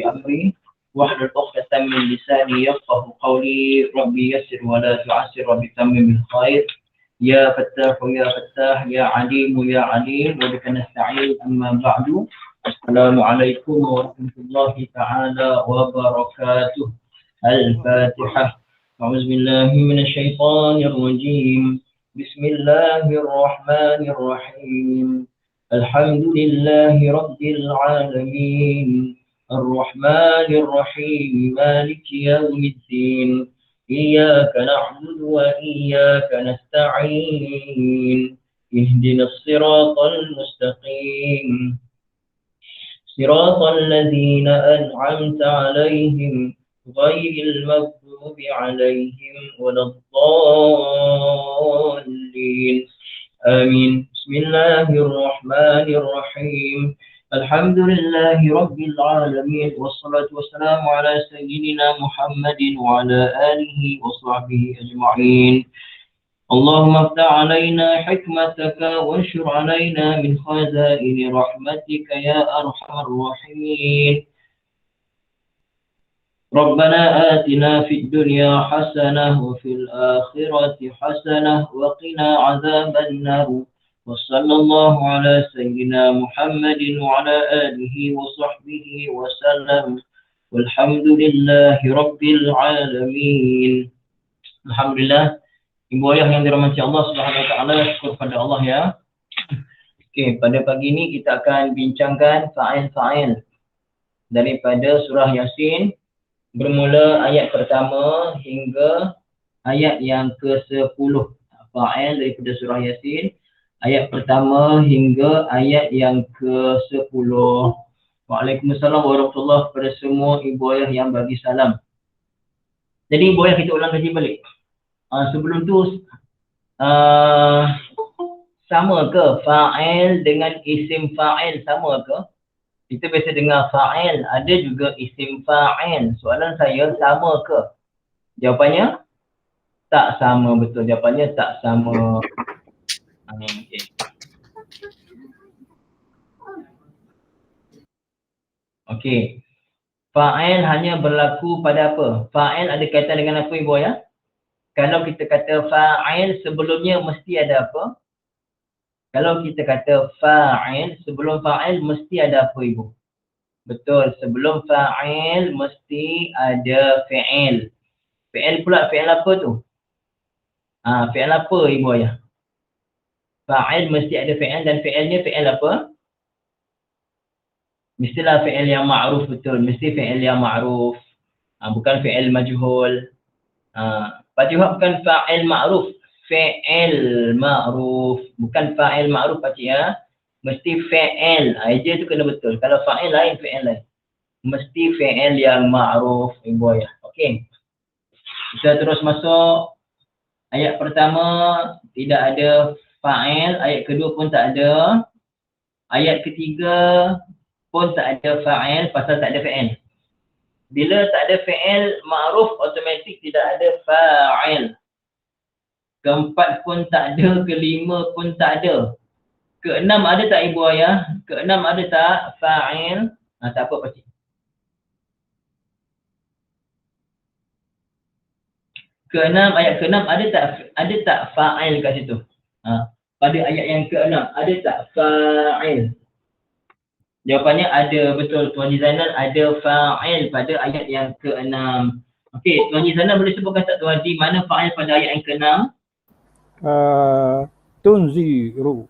أمري واحلل عقدة من لساني يفقه قولي ربي يسر ولا تعسر ربي تمم بالخير يا فتاح يا فتاح يا عليم يا عليم وبك نستعين أما بعد السلام عليكم ورحمة الله تعالى وبركاته. الفاتحة. أعوذ بالله من الشيطان الرجيم. بسم الله الرحمن الرحيم. الحمد لله رب العالمين الرحمن الرحيم مالك يوم الدين إياك نعبد وإياك نستعين اهدنا الصراط المستقيم صراط الذين أنعمت عليهم غير المغضوب عليهم ولا الضالين آمين. بسم الله الرحمن الرحيم. الحمد لله رب العالمين والصلاة والسلام على سيدنا محمد وعلى آله وصحبه أجمعين. اللهم افتح علينا حكمتك وانشر علينا من خزائن رحمتك يا أرحم الراحمين. ربنا آتنا في الدنيا حسنة وفي الآخرة حسنة وقنا عذاب النار. وصلى الله على سيدنا محمد وعلى آله وصحبه وسلم والحمد لله رب العالمين. Alhamdulillah, ibu ayah yang dirahmati Allah Subhanahu wa taala, syukur pada Allah ya. Okey, pada pagi ini kita akan bincangkan fa'il daripada surah Yasin, bermula ayat pertama hingga ayat yang ke-10. Fa'il daripada surah Yasin, ayat pertama hingga ayat yang ke-10. Waalaikumsalam warahmatullahi kepada semua ibu ayah yang bagi salam. Jadi ibu ayah kita ulang kaji balik. Sebelum tu sama ke fa'il dengan isim fa'il, sama ke? Kita biasa dengar fa'il, ada juga isim fa'il. Soalan saya, sama ke? Jawapannya tak sama, betul. Jawapannya tak sama. Okay. Okey. Fa'il hanya berlaku pada apa? Fa'il ada kaitan dengan apa ibu ayah? Kalau kita kata fa'il, sebelumnya mesti ada apa? Kalau kita kata fa'il, sebelum fa'il mesti ada apa ibu? Betul, sebelum fa'il mesti ada fi'il. Fi'il pula, fi'il apa tu? Fi'il apa ibu ayah? Fa'il mesti ada fi'il, dan fi'ilnya fi'il apa? Mestilah fi'il yang ma'ruf, betul. Mesti fi'il yang ma'ruf. Bukan fi'il majhul. Pakcik bukan fa'il ma'ruf. Fi'il ma'ruf. Bukan fa'il ma'ruf pakcik ya. Mesti fi'il. Eja tu kena betul. Kalau fa'il lain, fi'il lain. Mesti fi'il yang ma'ruf ibu ayah. Okey. Kita terus masuk. Ayat pertama tidak ada fa'il. Ayat kedua pun tak ada. Ayat ketiga pun tak ada fa'il pasal tak ada fi'il. Bila tak ada fi'il ma'ruf, automatik tidak ada fa'il. Keempat pun tak ada, kelima pun tak ada. Keenam ada tak ibu ayah? Keenam ada tak fa'il? Tak apa pakcik. Keenam, ayat keenam ada tak fa'il kat situ? Pada ayat yang keenam ada tak fa'il? Jawapannya ada, betul Tuan Zainal, ada fa'il pada ayat yang ke-6. Okey, Tuan Zainal boleh sebutkan tak Tuan Haji, mana fa'il pada ayat yang ke-6? Tunziru.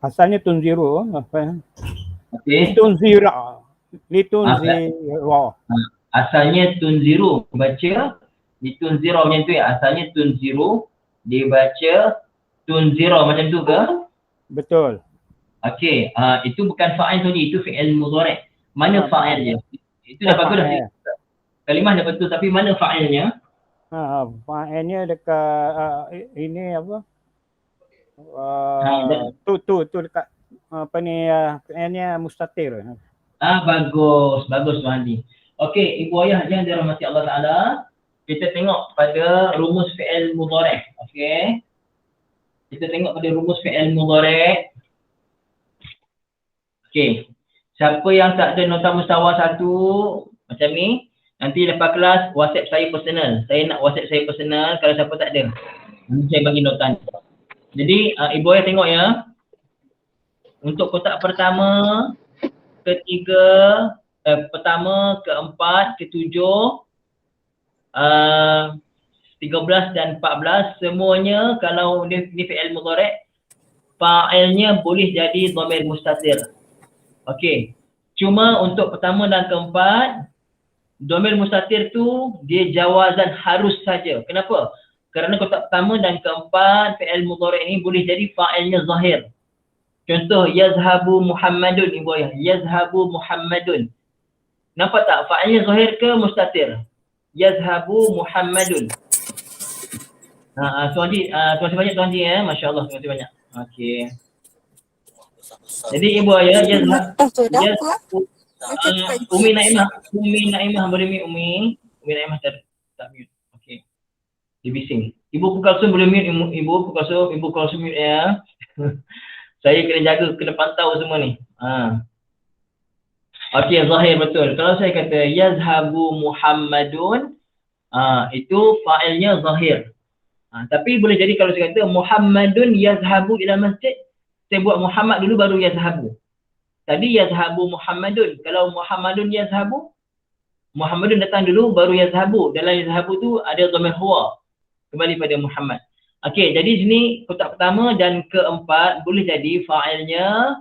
Asalnya tunziru. Okey. Litunzira. Asalnya tunziru, baca litunzira macam tu ya. Asalnya tunziru, dibaca tunzira macam tu ke? Betul. Okey, itu bukan fa'il tadi, itu fi'il mudhari'. Mana fa'ilnya? Itu dah bagus dah. Kalimah dah betul, tapi mana fa'ilnya? Fa'ilnya dekat ini apa? Tu dekat apa ni, fi'ilnya mustatir. Bagus Tuan Haji. Okey, ibu ayah yang dirahmati Allah Taala, kita tengok pada rumus fi'il mudhari'. Okey. Kita tengok pada rumus fi'il mudhari'. Okey. Siapa yang tak ada nota mustawa 1 macam ni, nanti lepas kelas WhatsApp saya personal. Saya nak WhatsApp saya personal kalau siapa tak ada. Nanti saya bagi nota. Jadi ibu ayah tengok ya. Untuk kotak pertama, ketiga, pertama, keempat, ketujuh, 13 dan 14 semuanya kalau dia fi'il mudhari' fa'ilnya boleh jadi dhamir mustatir. Okey. Cuma untuk pertama dan keempat, dhamir mustatir tu dia jawazan harus saja. Kenapa? Kerana kotak pertama dan keempat fi'il mudhari' ni boleh jadi fa'ilnya zahir. Contoh yazhabu Muhammadun ibu ayah. Yazhabu Muhammadun. Nampak tak? Fa'ilnya zahir ke mustatir? Yazhabu Muhammadun. Tuan Haji, terima kasih banyak Tuan Haji ya. Masya-Allah, terima kasih banyak. Okey. Jadi ibu ayah Umi Naimah boleh mute Umi. Umi Naimah tak mute. Okey. Dia bising. Ibu Kulsum boleh mute Ibu Kulsum mute ya. Saya kena jaga, kena pantau semua ni. Okey, zahir betul. Kalau saya kata yazhabu Muhammadun, itu fa'ilnya zahir. Tapi boleh jadi kalau saya kata Muhammadun yazhabu ila masjid, saya buat Muhammad dulu baru yazhabu. Tadi yazhabu Muhammadun. Kalau Muhammadun yazhabu, Muhammadun datang dulu baru yazhabu. Dalam yazhabu tu ada dhamir huwa. Kembali pada Muhammad. Okey, jadi sini kotak pertama dan keempat boleh jadi fa'ilnya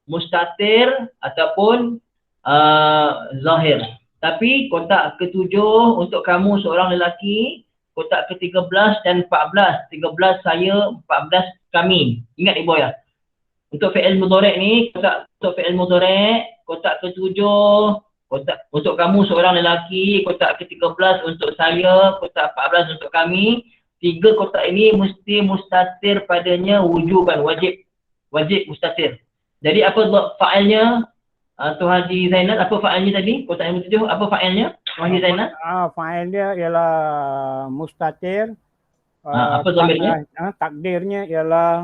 mustatir ataupun zahir. Tapi kotak ketujuh untuk kamu seorang lelaki, kotak ke-13 dan 14. 13 saya, 14 kami. Ingat ibu ayah. Untuk fi'il mudhari' ni, untuk fi'il mudhari', kotak ke-7, kotak untuk kamu seorang lelaki, kotak ke-13 untuk saya, kotak 14 untuk kami. 3 kotak ini mesti mustatir padanya wujuban, wajib mustatir. Jadi apa fa'ilnya Tuan Haji Zainal, apa fa'ilnya tadi? Kotak yang ke-7, apa fa'ilnya Tuan Haji Zainal? Fa'ilnya ialah mustatir. Apa dhamirnya? Takdirnya ialah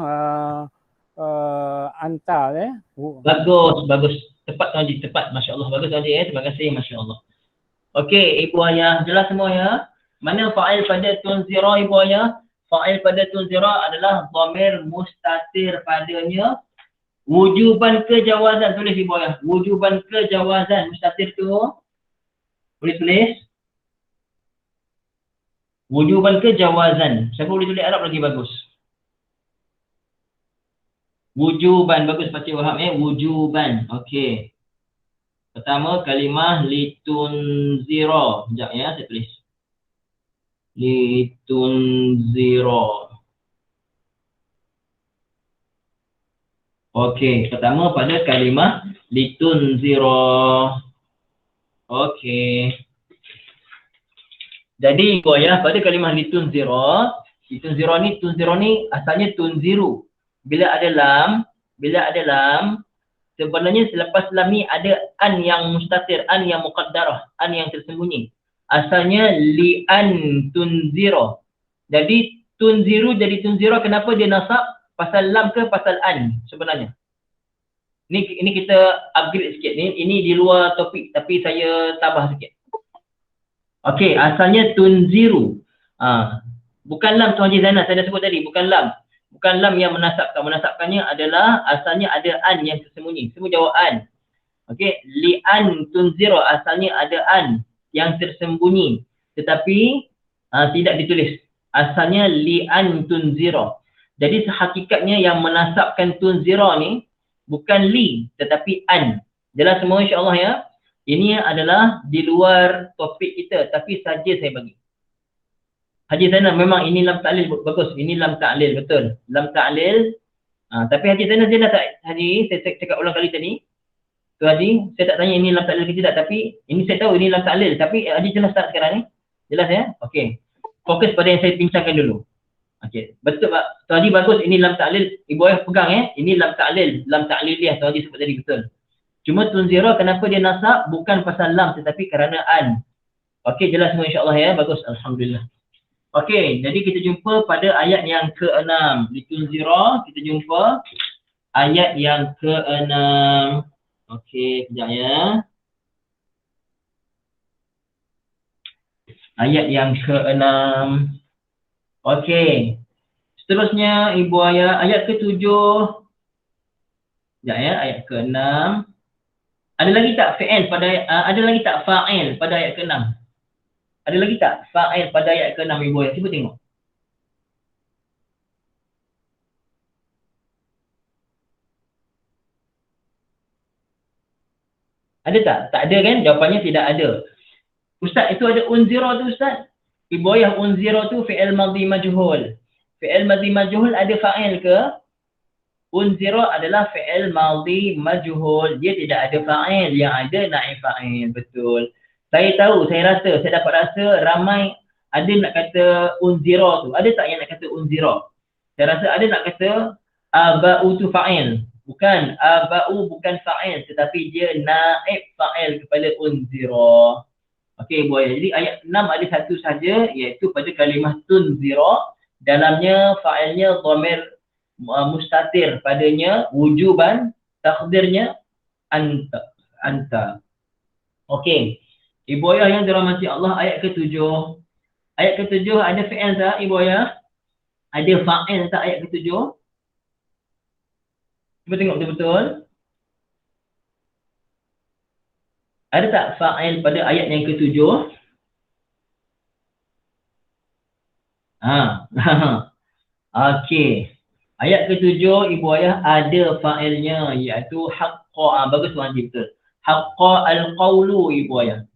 anta ya. Bagus. Tepat Tuan Haji, tepat. Masya-Allah. Bagus Tuan Haji ya. Terima kasih, masya-Allah. Okey, ibu ayah jelas semua ya. Mana fa'il pada tun zira ibu ayah? Fa'il pada tun zira adalah dhamir mustatir padanya wujuban kejawazan. Tulis ibu ayah. Wujuban kejawazan. Mustatir tu boleh tulis. Wujuban kejawazan. Siapa boleh tulis Arab lagi bagus? Wujuban. Bagus Pakcik Wahab wujuban. Okey. Pertama kalimah litunzira. Sekejap ya, saya tulis. Litunzira. Okey, pertama pada kalimah litunzira. Okey. Jadi ibu ayah pada kalimah litunzira ni asalnya tunziru. Bila ada lam, sebenarnya selepas lam ni ada an yang mustatir, an yang muqaddarah, an yang tersembunyi. Asalnya li'an tunzira. Jadi tunziru jadi tunzira, kenapa dia nasab? Pasal lam ke pasal an sebenarnya? Ini kita upgrade sikit ni. Ini di luar topik tapi saya tambah sikit. Okey, asalnya tunziru. Bukan lam Tuan Haji Zainal, saya dah sebut tadi, bukan lam. Bukan lam yang menasabkan. Menasabkannya adalah asalnya ada an yang tersembunyi. Semua jawab an. Okey, li'an tunzira asalnya ada an yang tersembunyi. Tetapi tidak ditulis. Asalnya li'an tunzira. Jadi sehakikatnya yang menasabkan tunzira ni bukan li tetapi an. Jelas semua insya-Allah ya. Ini adalah di luar topik kita tapi saja saya bagi. Haji Zainal memang ini lam ta'lil bagus. Ini lam ta'lil betul. Lam ta'lil. Tapi Haji Zainal saya dah tak Haji, saya cakap ulang kali tadi. Tu Haji, saya tak tanya ini lam ta'lil ke tidak, tapi ini saya tahu ini lam ta'lil, tapi Haji jelas tak sekarang ni? Jelas ya? Okey. Fokus pada yang saya bincangkan dulu. Okey. Betul Pak. Tu Haji bagus, ini lam ta'lil. Ibu ayah pegang ini lam ta'lil, lam ta'liliyah tu Haji sebut tadi betul. Cuma tunzira kenapa dia nasab bukan pasal lam tetapi kerana an. Okey, jelas semua insya-Allah ya. Bagus, alhamdulillah. Okey, jadi kita jumpa pada ayat yang ke-6. Di tunzira kita jumpa ayat yang ke-6. Okey, kejap ya. Ayat yang ke-6. Okey. Seterusnya ibu ayah ayat ke-7. Sekejap ya, ayat ke-6. Ada lagi tak fi'il pada ada lagi tak fa'il pada ayat ke-6? Ada lagi tak fa'il pada ayat ke-6 ibu ayah? Cuba tengok. Ada tak? Tak ada kan? Jawapannya tidak ada. Ustaz, itu ada unzira tu Ustaz. Ibu ayah unzira tu fi'il madhi majhul. Fi'il madhi majhul ada fa'il ke? Unzira adalah fi'il madhi majhul. Dia tidak ada fa'il. Yang ada naib fa'il. Betul. Saya tahu, saya dapat rasa ramai ada nak kata unzira tu. Ada tak yang nak kata unzira? Saya rasa ada nak kata aba'u tu fa'il. Bukan, aba'u bukan fa'il. Tetapi dia naib fa'il kepada unzira. Okey, Bu Ayah. Jadi ayat 6 ada satu saja, iaitu pada kalimah tunzira. Dalamnya fa'ilnya dhamir mustatir, padanya wujuban, takdirnya anta. Anta. Okey. Ibu ayah yang dirahmati Allah, ayat ke-7. Ayat ke-7 ada fi'il tak ibu ayah? Ada fa'il tak ayat ke-7? Cuba tengok betul-betul. Ada tak fa'il pada ayat yang ke-7? Okey. Ayat ke-7 ibu ayah ada fa'ilnya, iaitu haqqa. Bagus tuan betul. Haqqa al-qawlu ibu ayah.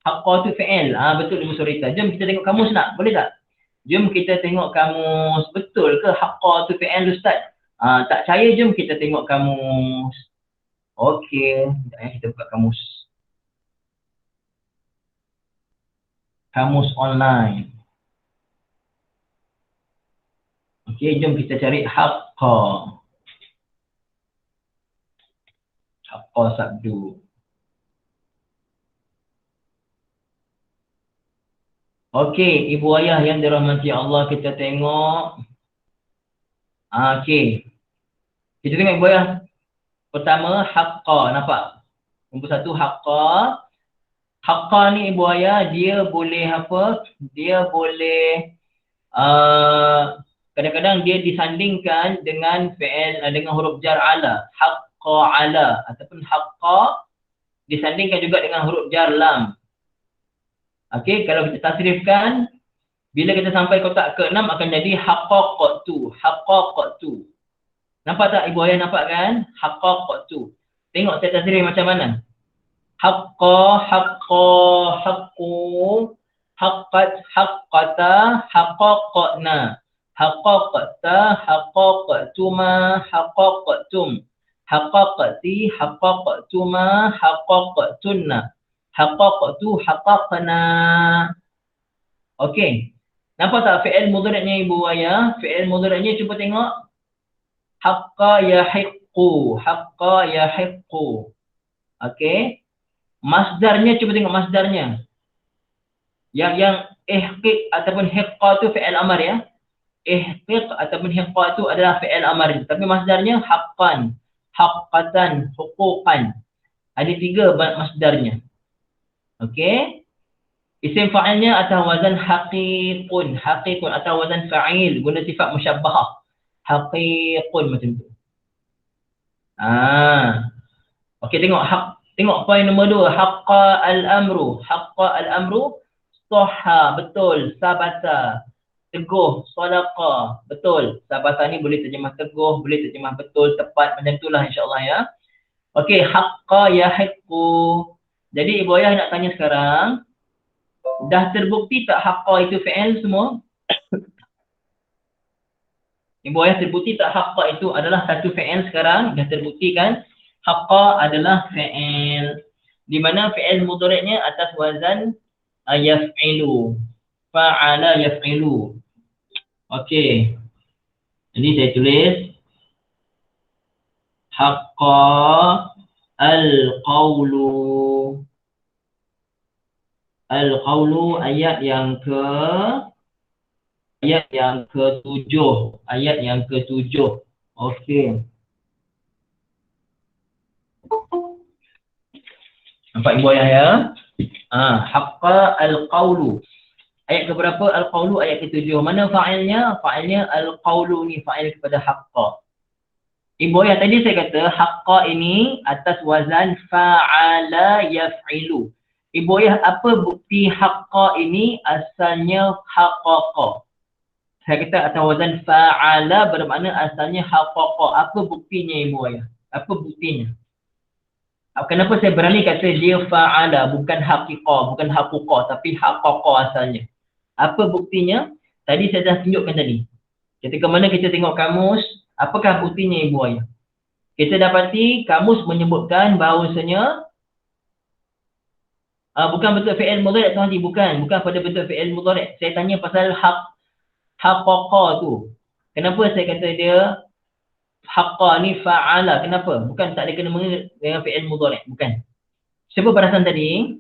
Haqqa tu fi'il. Betul Ibu Surita. Jom kita tengok kamus nak. Boleh tak? Jom kita tengok kamus. Betul ke haqqa tu fi'il Ustaz? Tak percaya, jom kita tengok kamus. Okey. Kita buka kamus. Kamus online. Okey, jom kita cari haqqa. Haqqa sabdu. Okey, ibu ayah yang dirahmati Allah, kita tengok. Okey. Kita tengok ibu ayah. Pertama, haqqa. Nampak? Nombor satu, haqqa. Haqqa ni ibu ayah, dia boleh apa? Dia boleh kadang-kadang dia disandingkan dengan fi'il dengan huruf jar ala. Haqqa ala ataupun haqqa disandingkan juga dengan huruf jar lam. Okey, kalau kita tasrifkan, bila kita sampai kotak ke-6 akan jadi haqqaqtu. Haqqaqtu. Nampak tak ibu ayah, nampak kan? Haqqaqtu. Tengok saya tasrif macam mana? Haqqa, haqqa, haqqu, haqqat, haqqata, haqqaqna. Haqqaqta, haqqaqtuma, haqqaqtum. Haqqaqti, haqqaqtuma, haqqaqtunna. Haqqaqtu, haqqaqna. Okey. Nampak tak fi'il mudhari'nya ibu ayah? Fi'il mudhari'nya cuba tengok. Haqqa yahiqqu. Haqqa yahiqqu. Okey. Masdarnya cuba tengok masdarnya. Yang ihqiq ataupun hiqqa tu fi'il amar ya. Ihqiq ataupun hiqqa tu adalah fi'il amar. Tapi masdarnya haqqan, haqqatan, huquqan. Ada 3 masdarnya. Okey. Isim fa'ilnya atas wazan haqiqun. Haqiqun atau wazan fa'il. Guna sifat musyabbahah. Haqiqun macam tu. Okey, tengok poin nombor 2. Haqqa al-amru. Haqqa al-amru. Soha. Betul. Sabata. Teguh. Sadaqa. Betul. Sabata ni boleh terjemah teguh. Boleh terjemah betul. Tepat. Macam itulah insyaAllah ya. Okey. Haqqa yahiqqu. Jadi ibu ayah nak tanya sekarang. Dah terbukti tak haqqa itu fi'il semua? Ibu ayah terbukti tak haqqa itu adalah satu fi'il sekarang? Dah terbukti kan? Haqqa adalah fi'il. Di mana fi'il mudhari'nya atas wazan yaf'ilu. Fa'ala yaf'ilu. Okey. Jadi saya tulis haqqa al-qawlu. Al-qawlu ayat yang ke-7. Ayat yang ke-7. Okey. Nampak ibu ayah ya? Haqqa al-qawlu. Ayat keberapa al-qawlu? Ayat ke-7. Mana fa'ilnya? Fa'ilnya al-qawlu ni, fa'il kepada haqqa. Ibu ayah tadi saya kata haqqa ini atas wazan fa'ala yaf'ilu. Ibu ayah, apa bukti haqqa ini asalnya haqqaqa? Saya kata atas wazan fa'ala bermakna asalnya haqqaqa. Apa buktinya ibu ayah? Apa buktinya? Kenapa saya berani kata dia fa'ala, bukan haqiqah, bukan haquqah, tapi haqqaqa asalnya? Apa buktinya? Tadi saya dah tunjukkan tadi. Ketika mana kita tengok kamus, apakah buktinya ibu ayah? Kita dapati kamus menyebutkan bahawasanya bukan bentuk fi'il mudhari' Tuan Haji, bukan pada bentuk fi'il mudhari'. Saya tanya pasal haqqaqa tu. Kenapa saya kata dia haqqa ni fa'ala? Kenapa? Bukan, tak ada kena mengena dengan fi'il mudhari', bukan. Siapa perasan tadi?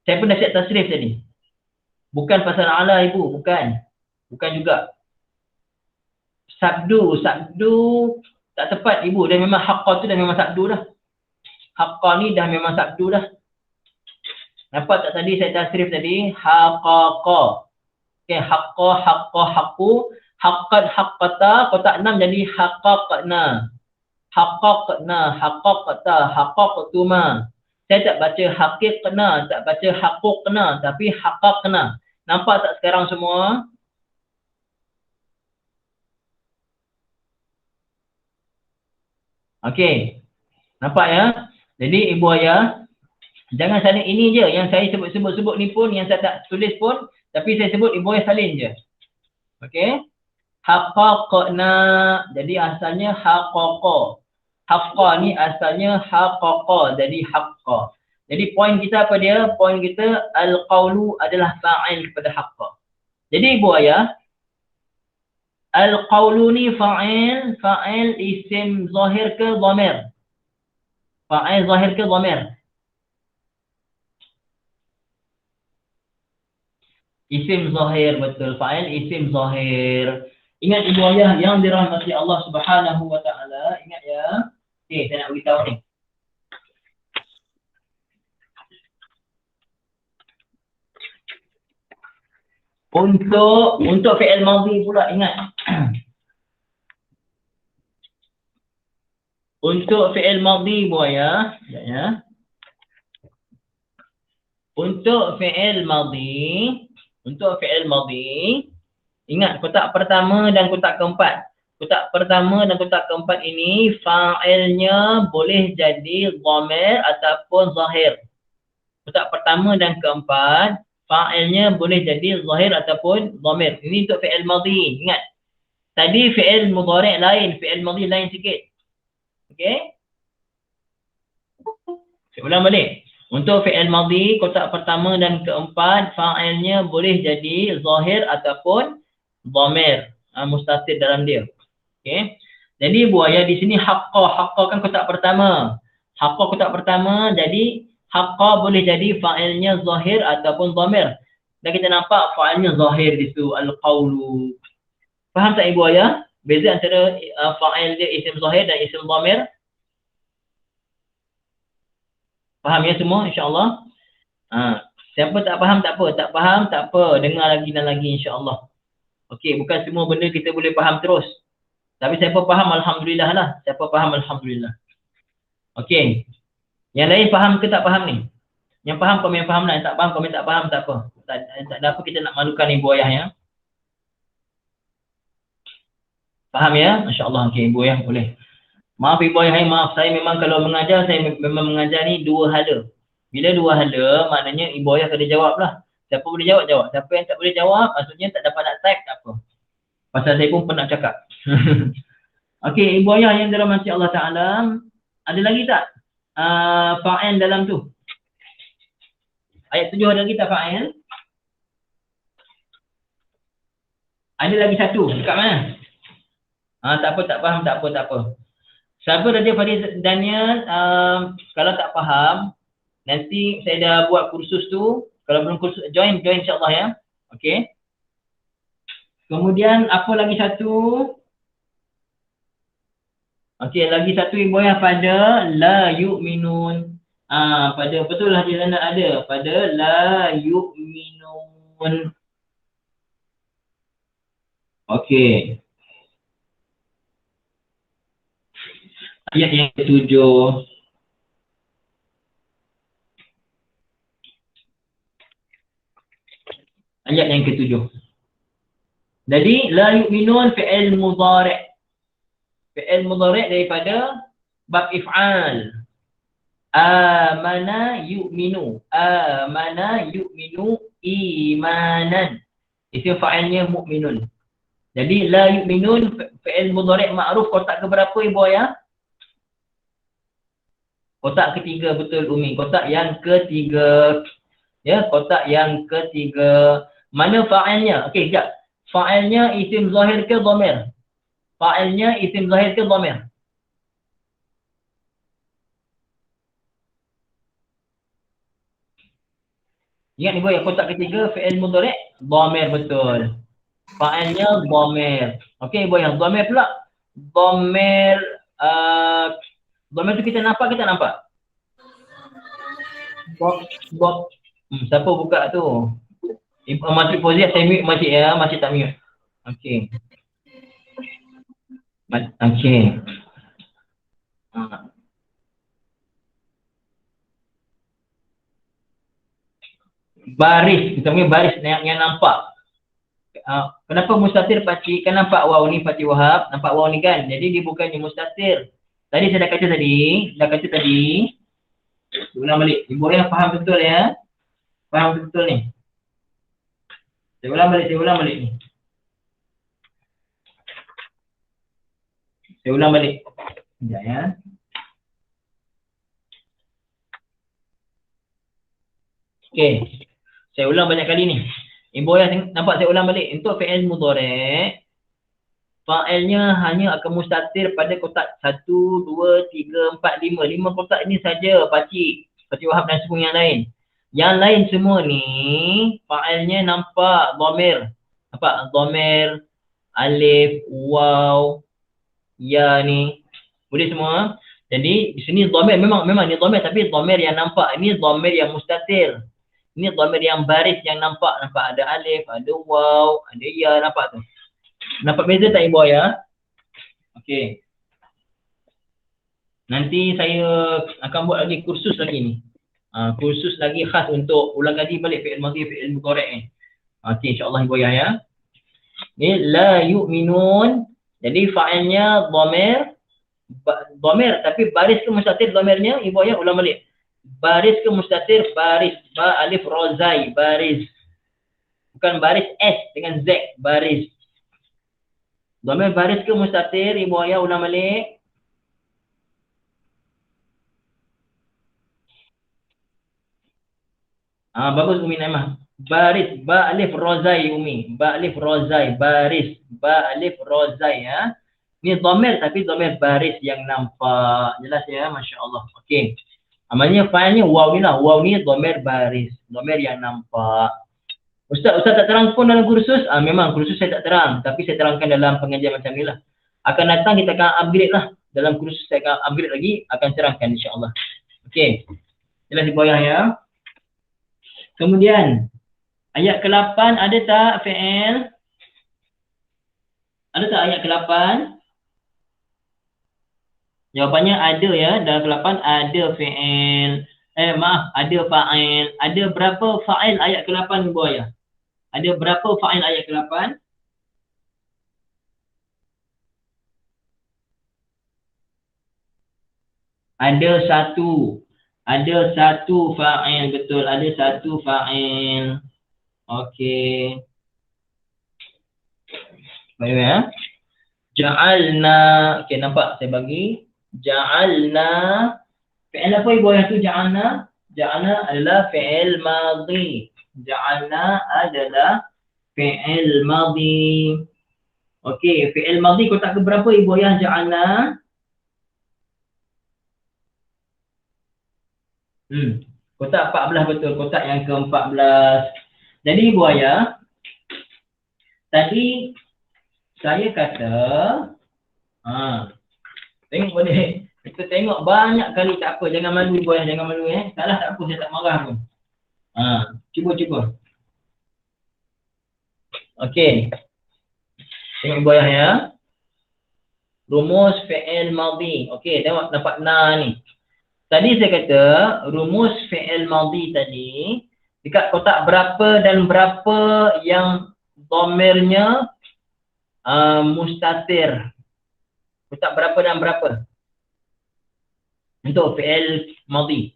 Saya pun dah siap tasrif tadi. Bukan pasal ala ibu, bukan. Bukan juga. Sabdu tak tepat ibu. Dah memang haqqa tu dah memang sabdu dah. Haqqa ni dah memang sabdu dah. Nampak tak tadi saya tasrif tadi? Haqqaqa. Okay, haqqa, haqqu. Haqqat, haqqata. Kotak 6 jadi haqqaqna. Haqqaqta, haqqaqtuma. Saya tak baca haqiqna, tak baca haquqna, tapi haqqaqna. Nampak tak sekarang semua? Okey. Nampak ya? Jadi ibu ayah, jangan salin ini je. Yang saya sebut ni pun, yang saya tak tulis pun, tapi saya sebut ibu ayah salin je. Okey. Haqqaqna. Jadi asalnya haqqaqa. Haqqa ni asalnya haqqaqa. Jadi haqqa. Jadi poin kita apa dia? Poin kita al-qawlu adalah fa'il kepada haqqa. Jadi ibu ayah, al-qawlu ni fa'il isim zahir ke dhamir? Fa'il zahir ke dhamir? Isim zahir, betul. Fa'il isim zahir. Ingat ibu ayah yang dirahmati Allah Subhanahu wa taala, ingat ya. Okey, saya nak beritahu ni. Untuk fi'il madhi pula, ingat. Untuk fi'il madhi ibu ayah, ya. Untuk fi'il madhi, ingat kotak pertama dan kotak keempat. Kotak pertama dan kotak keempat ini fa'ilnya boleh jadi dhamir ataupun zahir. Kotak pertama dan keempat fa'ilnya boleh jadi zahir ataupun dhamir. Ini untuk fi'il madhi. Ingat. Tadi fi'il mudhari' lain, fi'il madhi lain sikit. Okey? Saya ulang balik. Untuk fi'il madhi, kotak pertama dan keempat fa'ilnya boleh jadi zahir ataupun dhamir. Mustatir dalam dia. Okey. Jadi ibu ayah di sini haqqa kan kotak pertama. Haqqa kotak pertama, jadi haqqa boleh jadi fa'ilnya zahir ataupun dhamir. Dan kita nampak fa'ilnya zahir di situ, al-qawlu. Faham tak ibu ayah? Beza antara fa'il dia isim zahir dan isim dhamir? Faham ya semua insya-Allah? Siapa tak faham tak apa, tak apa, dengar lagi dan lagi insya-Allah. Okey, bukan semua benda kita boleh faham terus. Tapi siapa faham alhamdulillah lah. Siapa faham alhamdulillah. Okey. Yang lain faham ke tak faham ni? Yang faham komen faham lah, yang tak faham komen tak faham, tak apa. Tak ada apa kita nak malukan ibu ayah ya. Faham ya? Masya-Allah. Okey, ibu ayah boleh. Maaf ibu ayah, maaf, saya memang kalau mengajar, saya memang mengajar ni dua hala. Bila dua hala, maknanya ibu ayah kena jawab lah. Siapa boleh jawab, jawab. Siapa yang tak boleh jawab, maksudnya tak dapat nak type, tak apa. Pasal saya pun pernah cakap. Okey, ibu ayah yang dirahmati Allah Ta'ala, ada lagi tak fa'il dalam tu? Ayat 7 ada lagi tak fa'il? Ada lagi satu, dekat mana? Tak apa, tak faham, tak apa. Siapa Raja Fariz Daniel, kalau tak faham, nanti saya dah buat kursus tu. Kalau belum kursus, join insyaAllah ya. Okey. Kemudian apa lagi satu? Okey, lagi satu ibu ayah pada la yu'minun. Pada betul lah dia ada pada la yu'minun. Okey. Ayat yang ketujuh. Ayat yang ketujuh. Jadi la yu'minun fi'il mudhari'. Fi'il mudhari' daripada bab if'al. Amana yu'minu. Amana yu'minu imanan. Itu fa'ilnya mu'minun. Jadi la yu'minun fi'il mudhari' ma'ruf kotak ke berapa ibu ayah? Kotak ketiga, betul Umi. Kotak yang ketiga. Ya, kotak yang ketiga. Mana fa'ilnya? Okey, sekejap. Fa'ilnya isim zahir ke dhamir? Fa'ilnya isim zahir ke dhamir? Ingat ibu yang kotak ketiga fi'il mudhari' dhamir, betul. Fa'ilnya dhamir. Okey ibu yang dhamir pula. Dhamir dhamir tu kita nampak ke tak nampak? Siapa buka tu? Makcik Fauziah, saya mute makcik ya, makcik tak mute. Okey. Okey. Baris, kita punya baris yang nampak. Kenapa mustatir pakcik? Kan nampak waw ni Pakcik Wahab, nampak waw ni kan? Jadi dia bukannya mustatir. Tadi saya dah kata tadi. Ulang balik. Ibu ayah faham betul ya? Faham betul ni? Saya ulang balik ni. Saya ulang balik. Sekejap ya. Okey. Saya ulang banyak kali ni. Ibu ayah nampak saya ulang balik. Untuk fi'il mudhari', fa'ilnya hanya akan mustatir pada kotak 1, 2, 3, 4, 5. 5 kotak ini saja Pakcik Wahab dan semua yang lain. Yang lain semua ni fa'ilnya nampak dhamir. Nampak dhamir, alif, waw, ya ni. Boleh semua. Jadi di sini dhamir memang ni dhamir, tapi dhamir yang nampak. Ini dhamir yang mustatir. Ini dhamir yang baris yang nampak. Nampak ada alif, ada waw, ada ya, nampak tu. Nampak beza tak ibu ayah? Okey. Nanti saya akan buat lagi kursus lagi ni. Kursus lagi khas untuk ulang kaji balik fi'il madhi, fi'il mudhari' ni. Okey, insya-Allah ibu ayah ya. Ni la yu'minun. Jadi fa'ilnya dhamir tapi baris ke mustatir dhamirnya ibu ayah ulang balik. Baris ke mustatir? Baris. Ba alif ra zai, baris. Bukan baris S dengan Z, baris. Dhamir baris ke mustatir? Ibu ayah ulang balik. Bagus Umi Naimah. Baris, ba alif rozai Umi. Ba alif rozai, baris. Ba alif rozai ya. Ni dhamir tapi dhamir baris yang nampak. Jelas ya, masya-Allah. Okey. Amalnya failnya waw ni lah. Waw ni dhamir baris. Dhamir yang nampak. Ustaz tak terang pun dalam kursus? Memang kursus saya tak terang. Tapi saya terangkan dalam pengajian macam ni lah. Akan datang kita akan upgrade lah. Dalam kursus saya akan upgrade lagi. Akan terangkan insya-Allah. Okey. Jelas ibu ayah ya. Kemudian ayat ke-8 ada tak fi'il? Ada tak ayat ke-8? Jawapannya ada ya. Dalam ke-8 ada fi'il. Ada fa'il. Ada berapa fa'il ayat ke-8 ibu ayah? Ada berapa fa'il ayat ke-8? Ada satu. Ada satu fa'il, betul. Ada satu fa'il. Okey. Baik ya. Ja'alna. Okey, nampak saya bagi. Ja'alna. Fi'il apa ibu ayah tu ja'alna? Ja'alna adalah fi'il madhi. Ja'alna adalah fi'il madhi. Okey, fi'il madhi kotak ke berapa ibu ayah ja'alna? Kotak 14 betul, kotak yang ke-14. Jadi ibu ayah, tadi saya kata tengok boleh Kita tengok banyak kali, tak apa, jangan malu ibu ayah, jangan malu salah tak apa, saya tak marah pun. Cuba. Okey. Tengok ibu ayah ya. Rumus fi'il madhi. Okey, tengok nampak na ni. Tadi saya kata rumus fi'il madhi tadi dekat kotak berapa dan berapa yang dhamirnya mustatir. Kotak berapa dan berapa? Untuk fi'il madhi.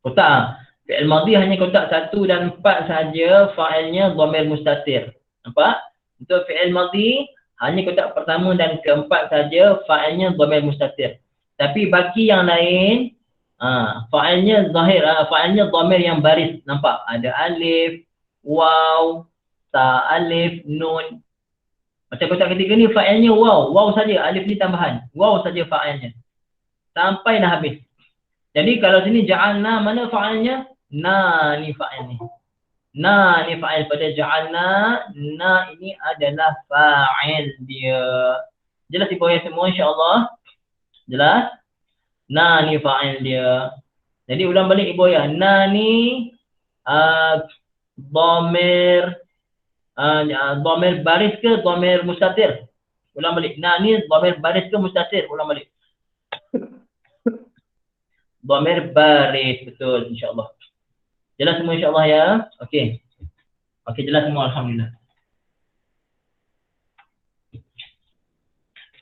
Kotak fi'il madhi hanya kotak 1 dan 4 saja fa'ilnya dhamir mustatir. Nampak? Untuk fi'il madhi hanya kotak pertama dan keempat saja fa'ilnya dhamir mustatir. Tapi baki yang lain fa'ilnya zahir, fa'ilnya dhamir yang baris. Nampak? Ada alif, waw, ta, alif, nun. Macam kotak ketiga ni fa'ilnya waw. Waw saja, alif ni tambahan. Waw saja fa'ilnya. Sampai dah habis. Jadi kalau sini ja'alna, mana fa'ilnya? Na ni fa'il ni. Na ni fa'il pada ja'alna. Na ini adalah fa'il dia. Jelas ibu ayah semua insyaAllah? Jelas? Na ni fa'il dia. Jadi ulang balik ibu ayah. Na ni dhamir baris ke dhamir mustatir? Ulang balik. Na ni dhamir baris ke mustatir? Ulang balik. Dhamir baris, betul insyaAllah. Jelas semua insyaAllah ya? Okey. Okey, jelas semua alhamdulillah.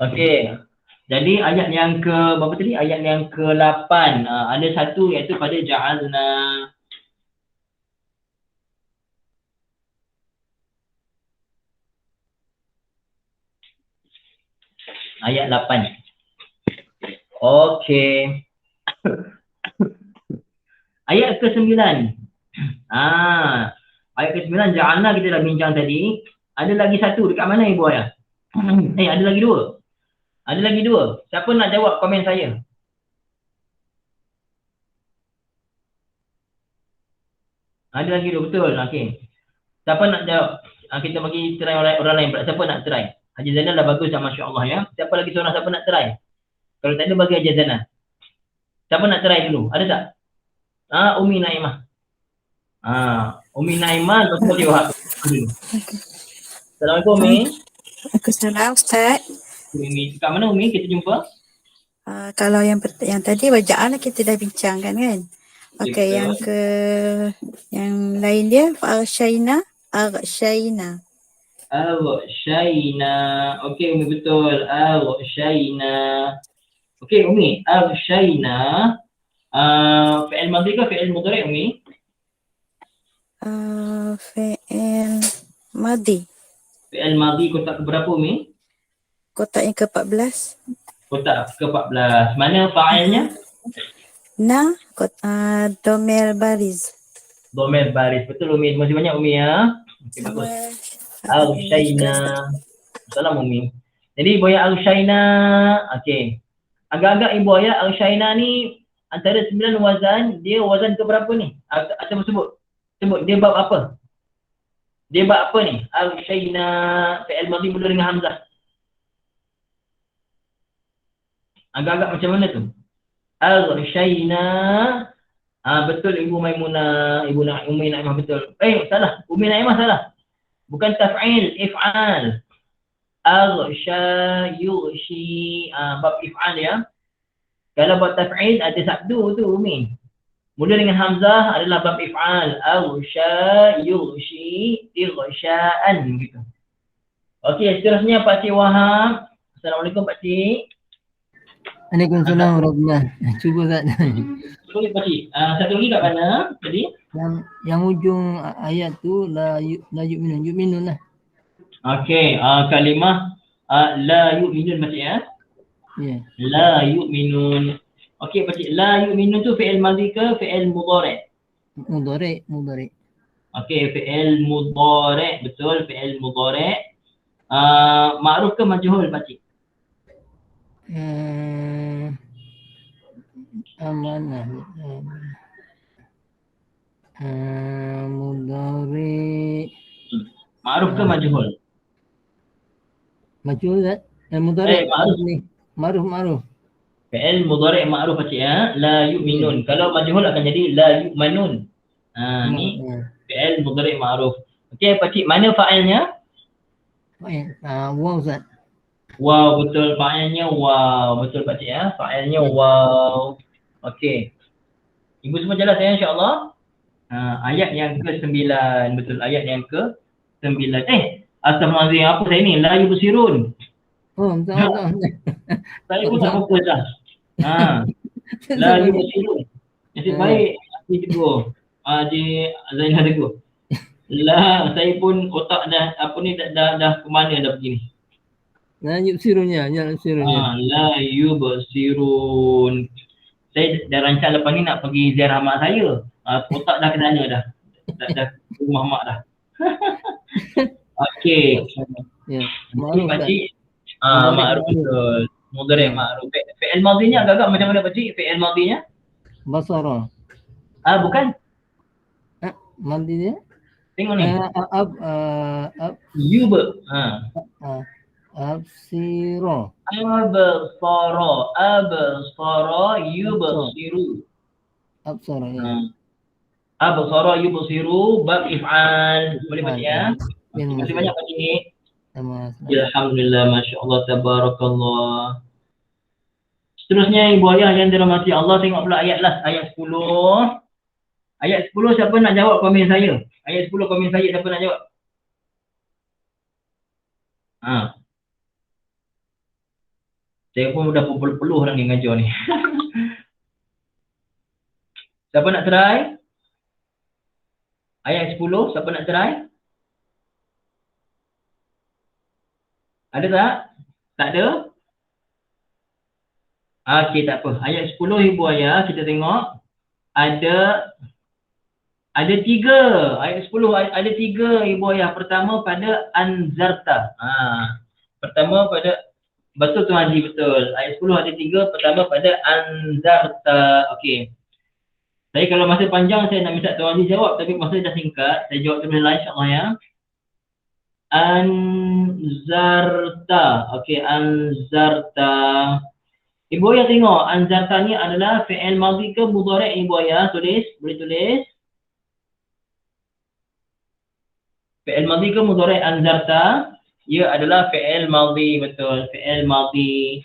Okey. Jadi ayat yang ke berapa tadi? Ayat yang ke-8. Ada satu iaitu pada ja'alna. Ayat 8. Okey. Ayat ke-9. Ayat ke-9 ja'alna kita dah bincang tadi. Ada lagi satu dekat mana ibu ayah? Ada lagi dua. Ada lagi dua. Siapa nak jawab komen saya? Ada lagi dua, betul. Okey. Siapa nak jawab? Kita bagi try orang lain pula. Siapa nak try? Haji Zainal dah bagus dah, masya-Allah ya. Siapa lagi seorang siapa nak try? Kalau tak ada bagi Haji Zainal. Siapa nak try dulu? Ada tak? Umi Naimah. Umi Naimah lepas tu dia Wahab. Assalamualaikum Umi. Waalaikumsalam Ustaz. Umi, kat mana Umi kita jumpa? Kalau yang tadi bacaan kita dah bincangkan kan. Okey, yang lain dia aghshayna. Okey Umi, betul. Aghshayna. Okey Umi, aghshayna fi'il madhi ke fi'il mudhari' Umi? Fi'il madhi. Fi'il madhi kotak berapa Umi? Kotak yang ke-14. Kotak ke-14. Mana fa'ilnya? Na, dhamir baris. Dhamir baris. Betul Umi. Terima kasih banyak Umi ya. Okey, bagus. Aghshayna. Salam Umi. Jadi ibu ayah aghshayna. Okey. Agak-agak ibu ayah aghshayna ni antara 9 wazan, dia wazan ke berapa ni? Atau sebut dia bab apa? Dia bab apa ni? Aghshayna fi'il madhi mula dengan hamzah. Agak-agak macam mana tu? Aghshayna. Betul Ibu Maimunah, Umi Naimah betul. Salah. Umi Naimah salah. Bukan taf'il, if'al. Aghsha yughshi. Bab if'al ya. Kalau buat taf'il ada sabdu tu Umi. Mula dengan hamzah adalah bab if'al. Aghsha yughshi ighsha'an gitu. Okey, seterusnya Pak Cik Wahab. Assalamualaikum Pak Cik. Waalaikumsalam warahmatullahi. Cuba tak? Boleh Pak Cik. Satu lagi kat mana tadi? Yang ujung ayat tu la yu'minun. Yu'minun lah. Okey, kalimah la yu'minun Pak Cik ya. Ya. La yu'minun. Okey Pak Cik, la yu'minun tu fi'il madhi ke fi'il mudhari'? Mudhari'. Okey, fi'il mudhari', betul fi'il mudhari'. Ma'ruf ke majhul Pak Cik? Amanah. Mudhari'. Ma'ruf ke majhul? Majhul tak? Mudhari' Ma'ruf. ni. Ma'ruf. Fi'il mudhari' ma'ruf pakcik ya. La yu'minun. Kalau majhul akan jadi la yu'manun. Ni fi'il mudhari' ma'ruf. Okey pakcik, mana fa'ilnya? Wow Ustaz. Wow, betul fa'ilnya wow. Betul pakcik ya. Fa'ilnya wow. Okey. Ibu semua jelas ya insya-Allah? Ayat yang ke-9. Betul, ayat yang ke-9. Astagfirullahaladzim, apa saya ni? La yubsirun. Oh, betul. Saya pun tak fokus dah. La yubsirun. Nasib baik Haji tegur. Haji Zainal tegur. La, saya pun otak dah dah ke mana dah begini. La yubsirunnya. La yubsirun. Saya dah rancang lepas ni nak pergi ziarah mak saya. Otak dah ke sana dah. Dah ke rumah mak dah. Okey. Ya. Ma'ruf. Pakcik. Ma'ruf betul. Mudhari' ma'ruf. Fi'il madhinya agak-agak macam mana pakcik? Fi'il madhinya? Basara. Bukan. Mandi dia? Tengok ni. Yub. Absiro. Absara yubsiru. Absara ya. Absara yubsiru bab if'al. Boleh baca ya? Terima kasih banyak pakcik ni. Ya, alhamdulillah, masya-Allah, tabarakallah. Seterusnya ibu ayah yang dirahmati Allah, tengok pula ayat last, ayat 10. Ayat 10 siapa nak jawab komen saya? Ayat 10 komen saya siapa nak jawab? Saya pun dah peluh dah ni ngajar ni. Siapa nak try? Ayat 10, siapa nak try? Ada tak? Tak ada? Okey, tak apa. Ayat 10 ibu ayah, kita tengok. Ada 3. Ayat 10 ada 3 ibu ayah. Pertama pada anzarta. Pertama pada, betul tu Haji, betul. Ayat 10 ada 3. Pertama pada anzarta. Okey. Saya kalau masa panjang saya nak minta Tuan Haji jawab, tapi masa dah singkat, saya jawab terus lah insya-Allah ya. Anzarta. Okey, anzarta. Ibu ayah tengok, anzarta ni adalah fi'il madhi ke mudhari' ibu ayah? Tulis, boleh tulis. Fi'il madhi ke mudhari' anzarta? Ia adalah fi'il madhi, betul. Fi'il madhi.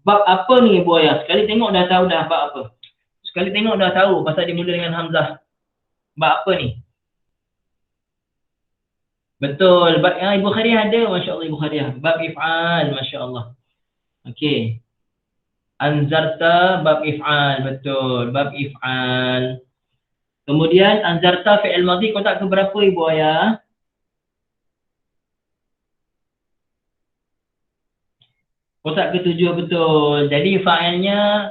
Bab apa ni ibu ayah? Sekali tengok dah tahu dah bab apa. Sekali tengok dah tahu pasal dia mula dengan hamzah. Bab apa ni? Betul. Bab yang Ibu Khariah ada, masya-Allah Ibu Khariah. Bab if'al, masya-Allah. Okey. Anzarta bab if'al, betul. Bab if'al. Kemudian anzarta fi'il madhi kotak ke berapa ibu ayah? Kotak ke-7, betul. Jadi fa'ilnya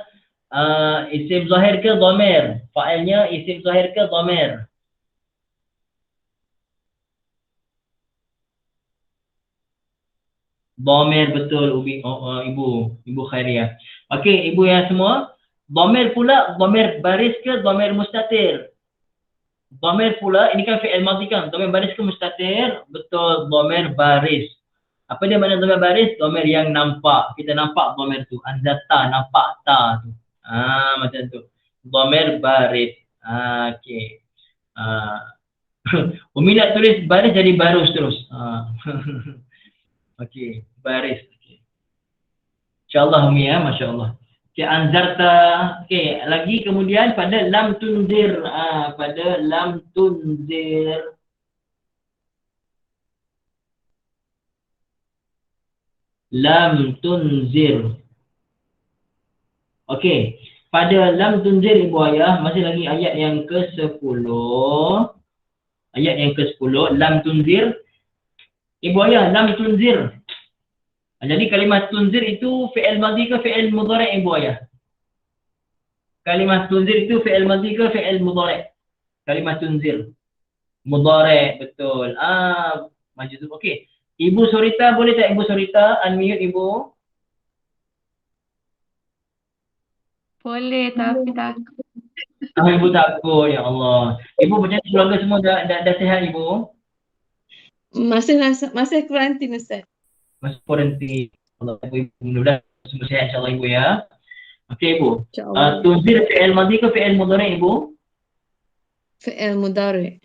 isim zahir ke dhamir? Fa'ilnya isim zahir ke dhamir? Dhamir, betul Ibu Khairiyah. Okey, ibu yang semua. Dhamir pula, dhamir baris ke dhamir mustatir? Dhamir pula, ini kan fi'il madhi kan? Dhamir baris ke mustatir? Betul, dhamir baris. Apa dia makna dhamir baris? Dhamir yang nampak. Kita nampak dhamir tu. Anzata, nampak ta tu. Macam tu. Dhamir baris. Okey. Umi nak tulis baris jadi barus terus. Okey, baris. Okay. InsyaAllah Umi ya, masya-Allah. Okey, anzarta. Okey, lagi kemudian pada lam tunzir. Pada lam tunzir. Lam tunzir. Okey, pada lam tunzir ibu ayah, masih lagi ayat yang ke-10. Ayat yang ke-10, lam tunzir. Ibu ayah, lam tunzir. Jadi kalimah tunzir itu fi'il madhi ke fi'il mudhari' ibu ayah? Kalimah tunzir itu fi'il madhi ke fi'il mudhari'? Kalimah tunzir. Mudhari', betul. Majzum. Okey. Ibu Surita, boleh tak Ibu Surita unmute Ibu? Boleh, tapi takut. Ibu takut, ya Allah. Ibu macam keluarga semua dah sihat Ibu? Masih kuarantin Ustaz. Masih kuarantin. Allah, Ibu mudah-mudahan Semua sihat insyaAllah Ibu ya. Okey Ibu. InsyaAllah. Tunzir fi'il madhi ke fi'il mudhari' Ibu? Fi'il mudhari'.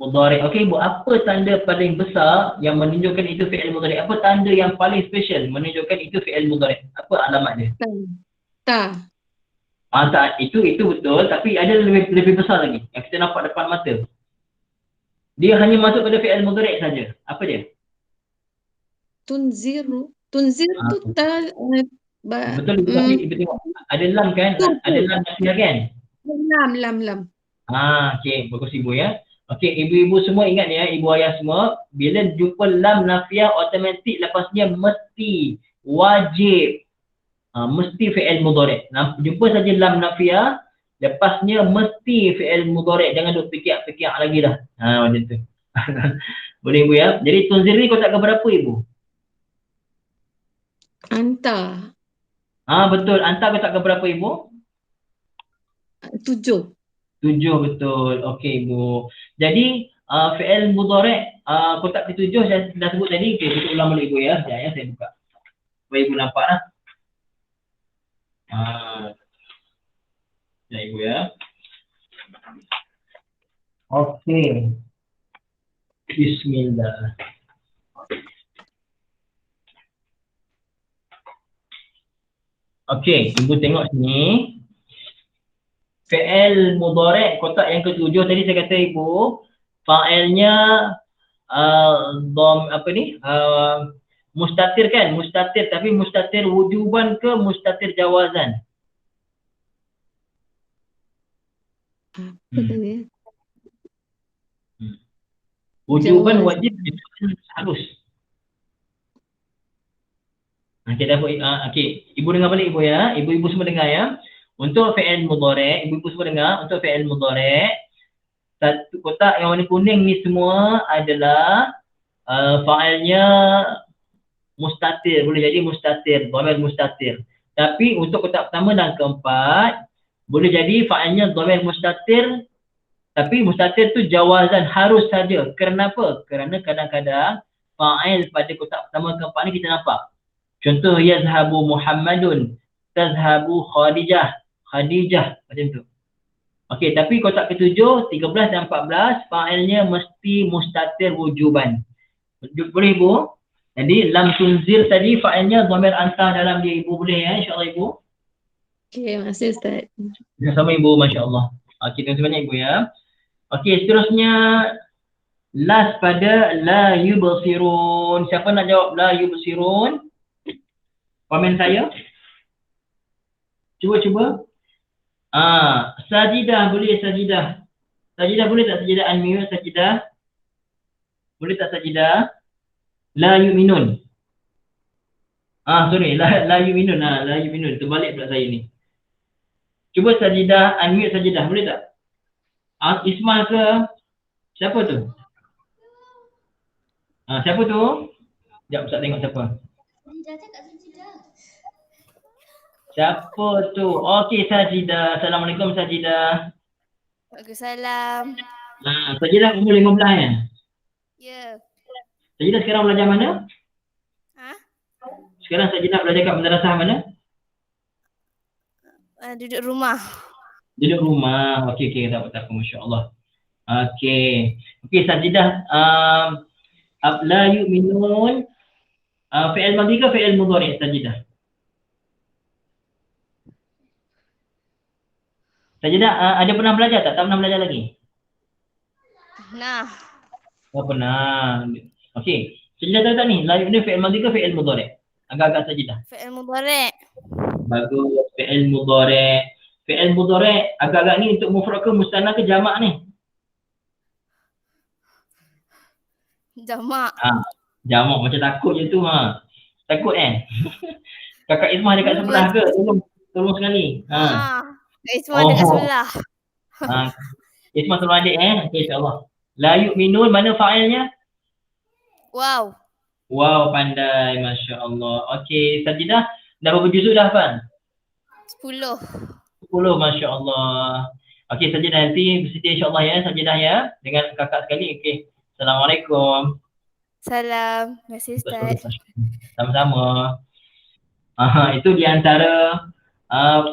Mudhari'. Okey Ibu, apa tanda paling besar yang menunjukkan itu fi'il mudhari'? Apa tanda yang paling special menunjukkan itu fi'il mudhari'? Apa alamat dia? Ta. Tak, itu betul, tapi ada lebih besar lagi yang kita nampak depan mata. Dia hanya masuk pada fi'il mudhari' saja. Apa dia? Tunziru. Tunzir tu ta. Betul Ibu, tapi Ibu tengok ada lam kan? Ada lam nafiyah kan? Lam. Okey, bagus Ibu ya. Okey, ibu-ibu semua ingat ya, ibu ayah semua, bila jumpa lam nafiyah automatik lepasnya mesti, wajib, mesti fi'il mudhari'. Jumpa saja lam nafiyah, lepasnya mesti fi'il mudhari'. Jangan duk fikir lagi dah. Macam tu. Boleh Ibu ya. Jadi tunzir ni kotak keberapa Ibu? Anta. Betul. Anta kotak keberapa Ibu? 7. 7 betul. Okey Ibu. Jadi fi'il mudhari' kotak ke-7 saya dah sebut tadi. Okey, kita ulang balik Ibu ya. Sekejap ya, saya buka. Supaya Ibu nampak lah. Ya Ibu ya. Okey. Bismillah. Okey, Ibu tengok sini. Fi'il mudhari' kotak yang ke-7 tadi saya kata Ibu, fa'ilnya mustatir kan? Mustatir, tapi mustatir wujuban ke mustatir jawazan? Wujuban, wajib, harus. Okey, Ibu dengar balik Ibu ya. Ibu-ibu semua dengar ya. Untuk fi'il mudhari', ibu-ibu semua dengar, untuk fi'il mudhari', satu kotak yang warna kuning ni semua adalah fa'ilnya mustatir, boleh jadi mustatir, dhamir mustatir. Tapi untuk kotak pertama dan keempat, boleh jadi fa'ilnya dhamir mustatir, tapi mustatir tu jawazan, harus saja. Kenapa? Kerana kadang-kadang fa'il pada kotak pertama keempat ni kita nampak. Contoh, yazhabu Muhammadun, tazhabu Khadijah, macam tu. Okey, tapi kotak ke-7, 13 dan 14, fa'ilnya mesti mustatir wujuban. Boleh Ibu? Jadi, lam tunzir tadi, fa'ilnya dhamir anta dalam dia Ibu. Boleh ya, insyaAllah Ibu? Okey, makasih Ustaz. Sama Ibu, Masya Allah. Okey, terima kasih banyak Ibu ya. Okey, seterusnya, last pada la yubsirun. Siapa nak jawab la yubsirun? Komen saya. Cuba. Sajidah, boleh sajidah. Sajidah boleh tak sajidah? Unmute sajidah. Boleh tak sajidah? La yu'minun. Sorry, la yu'minun. La yu'minun. Terbalik pula saya ni. Cuba sajidah, unmute sajidah. Boleh tak? Ismail ke? Siapa tu? Siapa tu? Sekejap, Ustaz tengok siapa. Siapa tu? Okey, Sajidah. Assalamualaikum Sajidah. Waalaikumsalam. Sajidah umur 15 ya? Ya. Sajidah sekarang belajar mana? Sekarang Sajidah belajar kat madrasah mana? Duduk rumah. Duduk rumah. Okey, tak apa, masya-Allah. Okey, Sajidah, la yu'minun, fi'il madhi ke fi'il mudhari' Sajidah? Sajidah, ada pernah belajar tak? Tak pernah belajar lagi? Nah. Oh, pernah. Okey. Sajidah tahu tak ni? La yu'minu fi'il madhi ke fi'il mudhari'? Agak-agak Sajidah. Fi'il mudhari'. Bagus. Fi'il mudhari'. Fi'il mudhari' agak-agak ni untuk mufrad ke mustanna ke jamak ni? Jamak. Jamak macam takut je tu. Takut kan? Kakak Ismah dekat sebelah ke? Tolong sekali. Ismah dekat sebelah. Ismah tolong adik okay, insyaAllah. La yu'minun, mana fa'ilnya? Wow. Wow, pandai, Masya Allah. Okey, Sajidah, dah berapa juzuk dah hafal? 10. 10, Masya Allah. Okey, Sajidah nanti bersedia insyaAllah ya, Sajidah ya. Dengan kakak sekali, okey. Assalamualaikum. Salam. Terima kasih Ustaz. Sama-sama. Itu di antara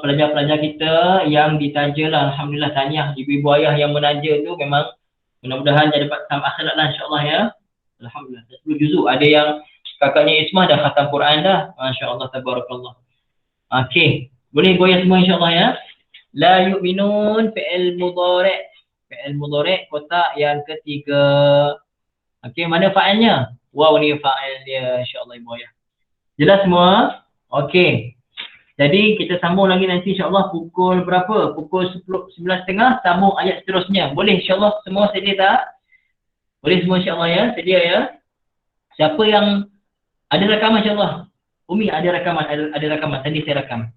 pelajar-pelajar kita yang ditaja lah. Alhamdulillah, tahniah ibu-ibu ayah yang menaja tu, memang mudah-mudahan dia dapat tam akhirat lah insyaAllah ya. Alhamdulillah, 10 juzuk. Ada yang kakaknya Ismah dah khatam Quran dah. MasyaAllah, tabarakallah. Okey, boleh goyah semua insyaAllah ya. La yu'minun fi'il mudhari'. Fi'il mudhari' kotak yang ketiga. Okey, mana fa'ilnya? Wow, ni fa'il dia insyaAllah ibu ayah. Jelas semua? Okey. Jadi kita sambung lagi nanti insyaAllah pukul berapa? Pukul 11.30 sambung ayat seterusnya. Boleh insyaAllah semua sedia tak? Boleh semua insyaAllah ya? Sedia ya? Siapa yang ada rakaman insyaAllah? Umi ada rakaman, ada rakaman. Tadi saya rakam.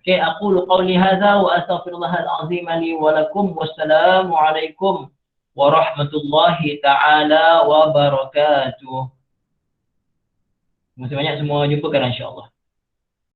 Okey, aqulu qawli hadza wa astaghfirullahal azim li wa lakum. Wassalamu alaikum warahmatullahi ta'ala wabarakatuh. Terima kasih banyak, semua jumpa kan insyaAllah.